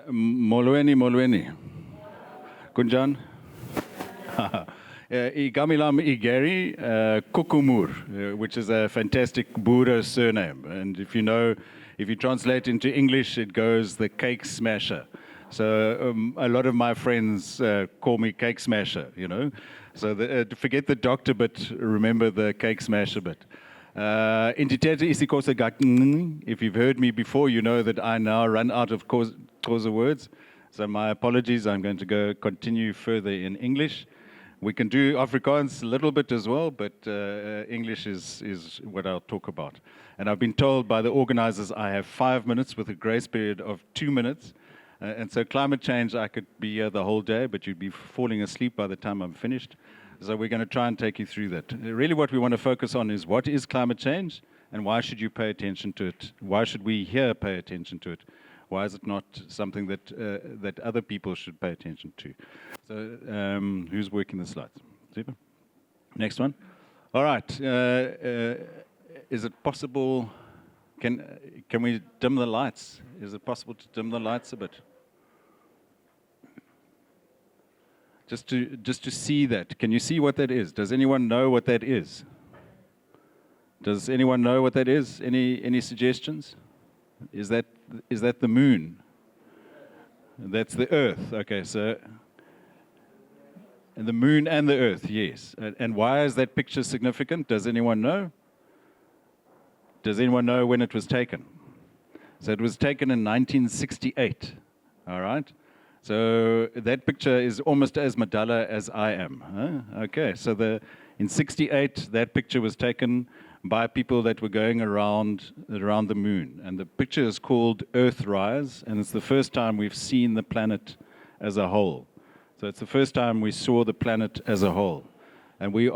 Molweni. Kunjan? Igamilam Igeri Koekemoer, which is a fantastic Buddha surname. And if you translate into English, it goes the cake smasher. So a lot of my friends call me cake smasher, you know. So forget the doctor, but remember the cake smasher bit. If you've heard me before, you know that I now run out of Xhosa words. So my apologies, I'm going to continue further in English. We can do Afrikaans a little bit as well, but English is what I'll talk about. And I've been told by the organizers I have 5 minutes with a grace period of 2 minutes. And so climate change, I could be here the whole day, but you'd be falling asleep by the time I'm finished. So we're going to try and take you through that. Really what we want to focus on is what is climate change and why should you pay attention to it? Why should we here pay attention to it? Why is it not something that other people should pay attention to? So who's working the slides? Super. Next one. All right. Is it possible, can we dim the lights? Is it possible to dim the lights a bit? Just to see that. Can you see what that is? Does anyone know what that is? Does anyone know what that is? Any suggestions? Is that the moon? That's the Earth. Okay, so and the moon and the Earth, yes. And why is that picture significant? Does anyone know? Does anyone know when it was taken? So it was taken in 1968. All right. So that picture is almost as Madala as I am. Huh? Okay, so in 68, that picture was taken by people that were going around the moon. And the picture is called Earthrise, and it's the first time we've seen the planet as a whole. So it's the first time we saw the planet as a whole. And we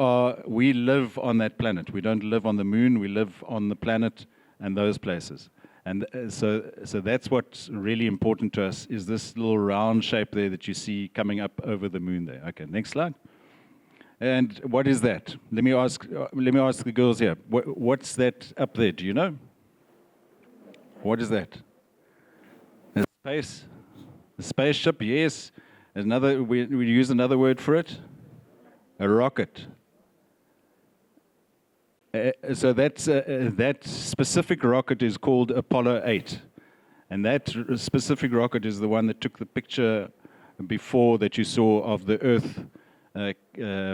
live on that planet. We don't live on the moon, we live on the planet and those places. And so that's what's really important to us, is this little round shape there that you see coming up over the moon there. Okay, next slide. And what is that? Let me ask the girls here. What's that up there? Do you know? What is that? A space? A spaceship? Yes. We use another word for it. A rocket. So that specific rocket is called Apollo 8. And that specific rocket is the one that took the picture before that you saw of the Earth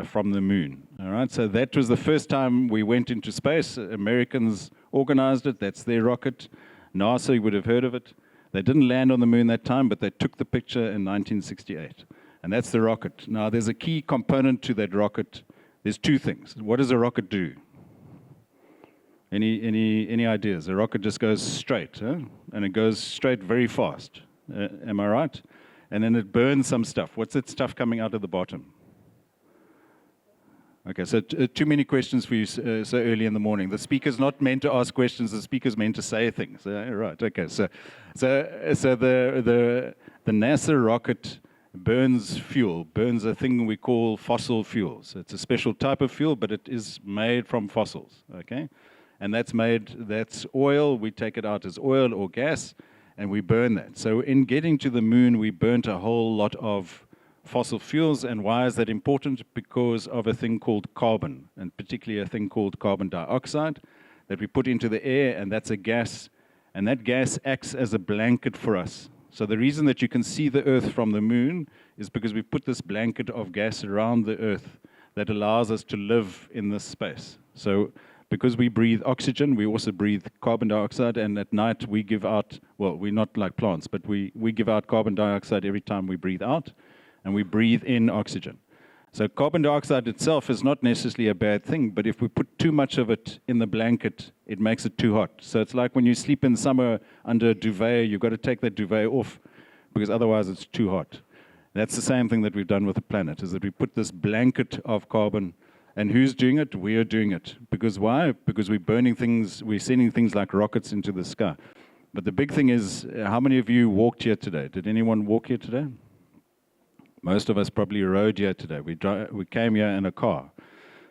from the moon. All right, so that was the first time we went into space. Americans organized it. That's their rocket. NASA, you would have heard of it. They didn't land on the moon that time, but they took the picture in 1968. And that's the rocket. Now, there's a key component to that rocket. There's two things. What does a rocket do? Any ideas? A rocket just goes straight, huh? And it goes straight very fast. Am I right? And then it burns some stuff. What's that stuff coming out of the bottom? Okay, so too many questions for you so early in the morning. The speaker's not meant to ask questions. The speaker's meant to say things. Right. Okay. So the NASA rocket burns fuel, burns a thing we call fossil fuels. It's a special type of fuel, but it is made from fossils. Okay. And that's oil. We take it out as oil or gas, and we burn that. So in getting to the moon, we burnt a whole lot of fossil fuels. And why is that important? Because of a thing called carbon, and particularly a thing called carbon dioxide that we put into the air, and that's a gas. And that gas acts as a blanket for us. So the reason that you can see the Earth from the moon is because we put this blanket of gas around the Earth that allows us to live in this space. So because we breathe oxygen, we also breathe carbon dioxide, and at night we give out, well, we're not like plants, but we give out carbon dioxide every time we breathe out, and we breathe in oxygen. So carbon dioxide itself is not necessarily a bad thing, but if we put too much of it in the blanket, it makes it too hot. So it's like when you sleep in summer under a duvet, you've got to take that duvet off, because otherwise it's too hot. That's the same thing that we've done with the planet, is that we put this blanket of carbon. And who's doing it? We are doing it. Because why? Because we're burning things, we're sending things like rockets into the sky. But the big thing is, how many of you walked here today? Did anyone walk here today? Most of us probably rode here today. We came here in a car.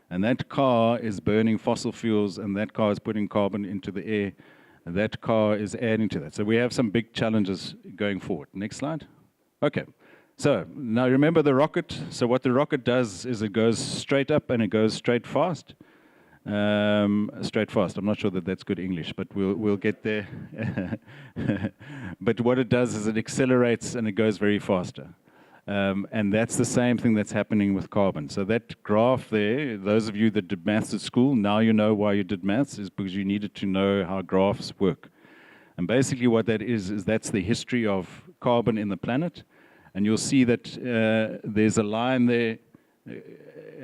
And that car is burning fossil fuels, and that car is putting carbon into the air, and that car is adding to that. So we have some big challenges going forward. Next slide. Okay. So now remember the rocket. So what the rocket does is it goes straight up and it goes straight fast. Straight fast. I'm not sure that that's good English, but we'll get there. But what it does is it accelerates and it goes very faster. And that's the same thing that's happening with carbon. So that graph there, those of you that did maths at school, now you know why you did maths, is because you needed to know how graphs work. And basically what that is that's the history of carbon in the planet. And you'll see that there's a line there,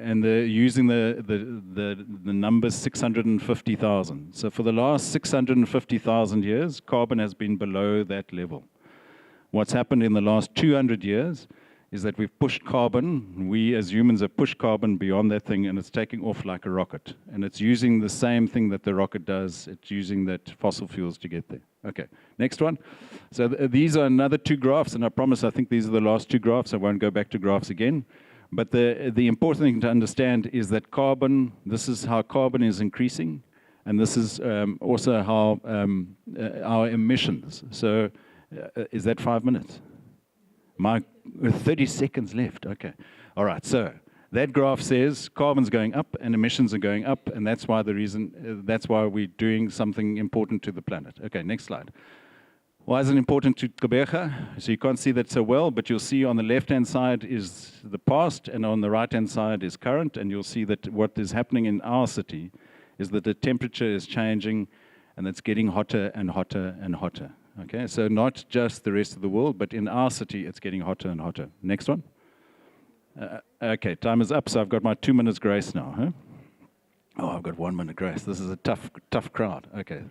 and they're using the number 650,000. So for the last 650,000 years, carbon has been below that level. What's happened in the last 200 years is that we've pushed carbon, we as humans have pushed carbon beyond that thing, and it's taking off like a rocket. And it's using the same thing that the rocket does, it's using that fossil fuels to get there. Okay, next one. So these are another two graphs, and I promise I think these are the last two graphs. I won't go back to graphs again. But the important thing to understand is that carbon, this is how carbon is increasing, and this is also how our emissions. So is that 5 minutes? 30 seconds left, okay. All right, so that graph says carbon's going up and emissions are going up, and that's why that's why we're doing something important to the planet. Okay, next slide. Why is it important to Koekemoer? So you can't see that so well, but you'll see on the left-hand side is the past, and on the right-hand side is current, and you'll see that what is happening in our city is that the temperature is changing, and it's getting hotter and hotter and hotter. Okay, so not just the rest of the world, but in our city, it's getting hotter and hotter. Next one. Okay, time is up, so I've got my 2 minutes grace now. Huh? Oh, I've got 1 minute grace. This is a tough crowd. Okay,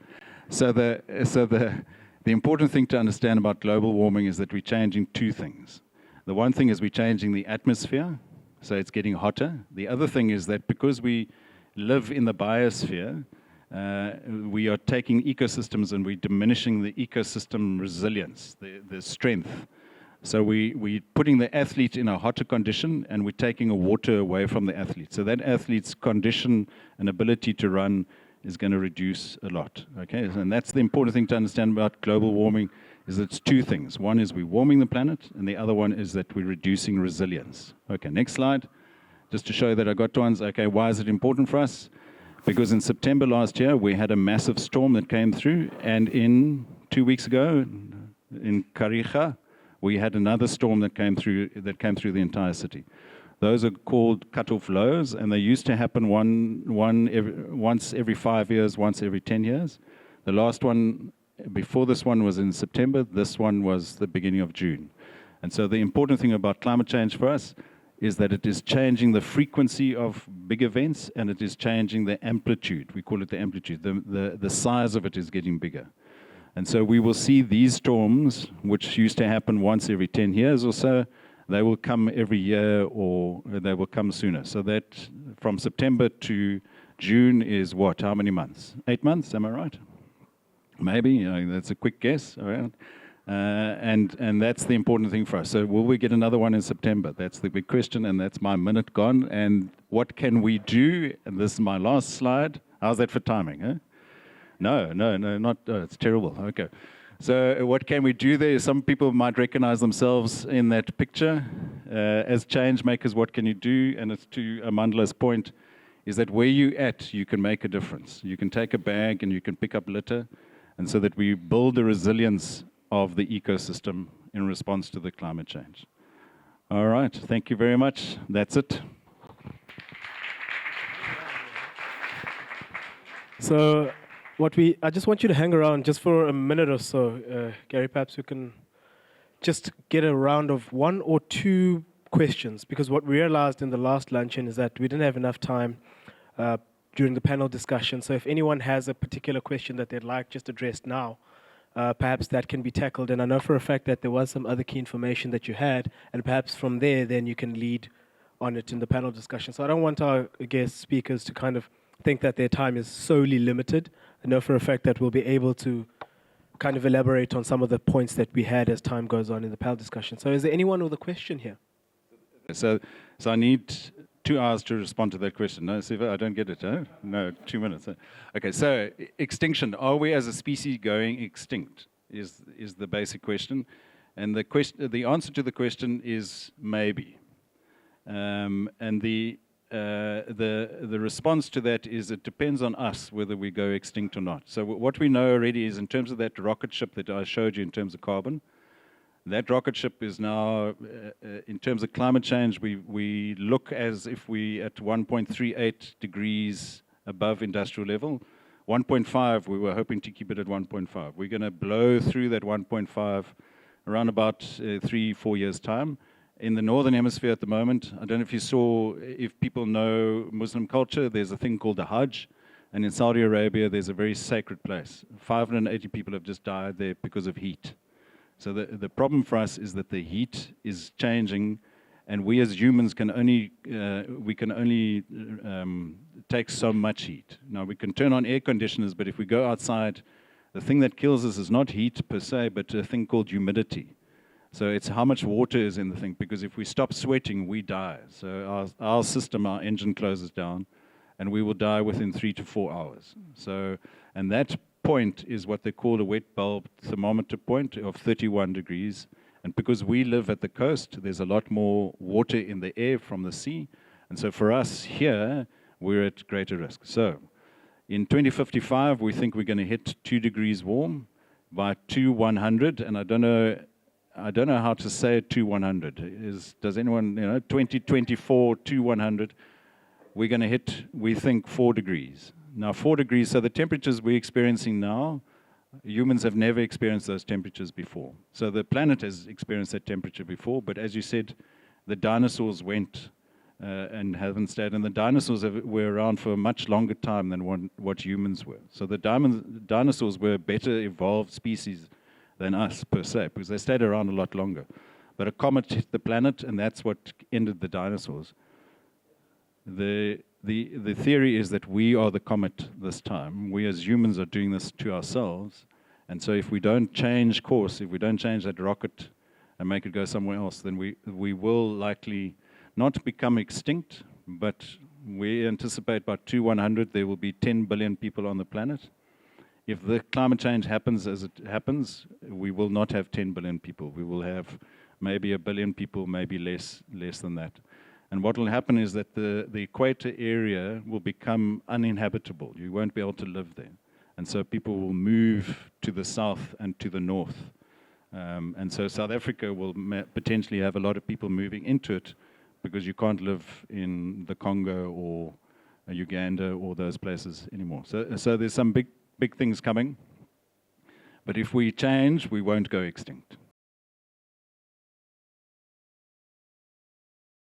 so the important thing to understand about global warming is that we're changing two things. The one thing is we're changing the atmosphere, so it's getting hotter. The other thing is that because we live in the biosphere, we are taking ecosystems and we're diminishing the ecosystem resilience, the strength. So we're putting the athlete in a hotter condition and we're taking water away from the athlete. So that athlete's condition and ability to run is going to reduce a lot. Okay, and that's the important thing to understand about global warming, is it's two things. One is we're warming the planet, and the other one is that we're reducing resilience. Okay, next slide. Just to show that I got ones. Okay, why is it important for us? Because in September last year, we had a massive storm that came through, and 2 weeks ago, in Kariga, we had another storm that came through the entire city. Those are called cut-off lows, and they used to happen once every 5 years, once every 10 years. The last one before this one was in September. This one was the beginning of June. And so the important thing about climate change for us is that it is changing the frequency of big events, and it is changing the amplitude. We call it the amplitude. The size of it is getting bigger. And so we will see these storms, which used to happen once every 10 years or so, they will come every year or they will come sooner. So that from September to June is what? How many months? 8 months, am I right? Maybe, that's a quick guess. All right. And that's the important thing for us. So will we get another one in September? That's the big question, and that's my minute gone. And what can we do? And this is my last slide. How's that for timing? Huh? No, not, it's terrible. Okay. So what can we do there? Some people might recognize themselves in that picture. As change makers, what can you do? And it's to Amandla's point, is that where you're at, you can make a difference. You can take a bag and you can pick up litter, and so that we build a resilience of the ecosystem in response to the climate change. All right, thank you very much. That's it. So I just want you to hang around just for a minute or so. Gary, perhaps we can just get a round of 1 or 2 questions, because what we realized in the last luncheon is that we didn't have enough time during the panel discussion. So if anyone has a particular question that they'd like just addressed now, perhaps that can be tackled. And I know for a fact that there was some other key information that you had, and perhaps from there, then you can lead on it in the panel discussion. So I don't want our guest speakers to kind of think that their time is solely limited. I know for a fact that we'll be able to kind of elaborate on some of the points that we had as time goes on in the panel discussion. So is there anyone with a question here? So I need 2 hours to respond to that question. No, Siva, I don't get it. Huh? No, 2 minutes. Okay, so extinction. Are we as a species going extinct is the basic question. And the answer to the question is maybe. And the response to that is it depends on us whether we go extinct or not. So what we know already is in terms of that rocket ship that I showed you in terms of carbon, that rocket ship is now, in terms of climate change, we look as if we at 1.38 degrees above industrial level. 1.5, we were hoping to keep it at 1.5. We're going to blow through that 1.5 around about 3-4 years' time. In the northern hemisphere at the moment, I don't know if you saw, if people know Muslim culture, there's a thing called the Hajj. And in Saudi Arabia, there's a very sacred place. 580 people have just died there because of heat. So the problem for us is that the heat is changing, and we as humans can only take so much heat. Now we can turn on air conditioners, but if we go outside, the thing that kills us is not heat per se, but a thing called humidity. So it's how much water is in the thing, because if we stop sweating, we die. So our system, our engine closes down, and we will die within 3 to 4 hours. So, and that point is what they call a wet bulb thermometer point of 31 degrees. And because we live at the coast, there's a lot more water in the air from the sea. And so for us here, we're at greater risk. So in 2055, we think we're going to hit 2 degrees warm by 2100. And I don't know how to say 2100. Does anyone, 2024, 2100, we're going to hit, we think, 4 degrees. Now, 4 degrees, so the temperatures we're experiencing now, humans have never experienced those temperatures before. So the planet has experienced that temperature before, but as you said, the dinosaurs went and haven't stayed, and the dinosaurs were around for a much longer time than what humans were. So the dinosaurs were a better evolved species than us, per se, because they stayed around a lot longer. But a comet hit the planet, and that's what ended the dinosaurs. The theory is that we are the comet this time. We as humans are doing this to ourselves. And so if we don't change course, if we don't change that rocket and make it go somewhere else, then we will likely not become extinct, but we anticipate by 2100 there will be 10 billion people on the planet. If the climate change happens as it happens, we will not have 10 billion people. We will have maybe 1 billion people, maybe less than that. And what will happen is that the equator area will become uninhabitable. You won't be able to live there. And so people will move to the south and to the north. And so South Africa will potentially have a lot of people moving into it because you can't live in the Congo or Uganda or those places anymore. So there's some big things coming. But if we change, we won't go extinct.